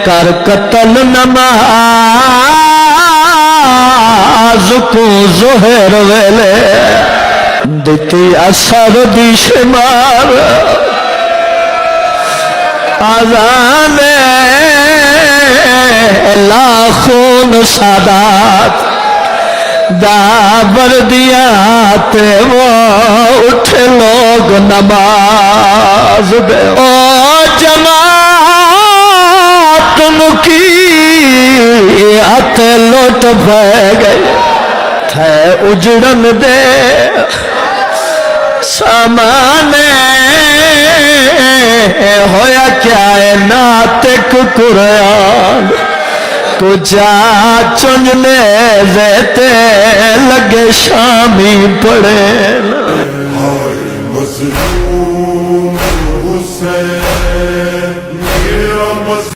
कर कतल नमाज को जोहर वेले दिती असर दी शुमार आजान लाखों सादात दाबर दिया ते वो उठ लोग नमाज दे ओ जमात मुकी हथ लुट पै गए थे उजड़न दे सामाने होया क्या है नातिक कुरान तो जा चुनने देते लगे शामी पड़े मज़लूम हुसैन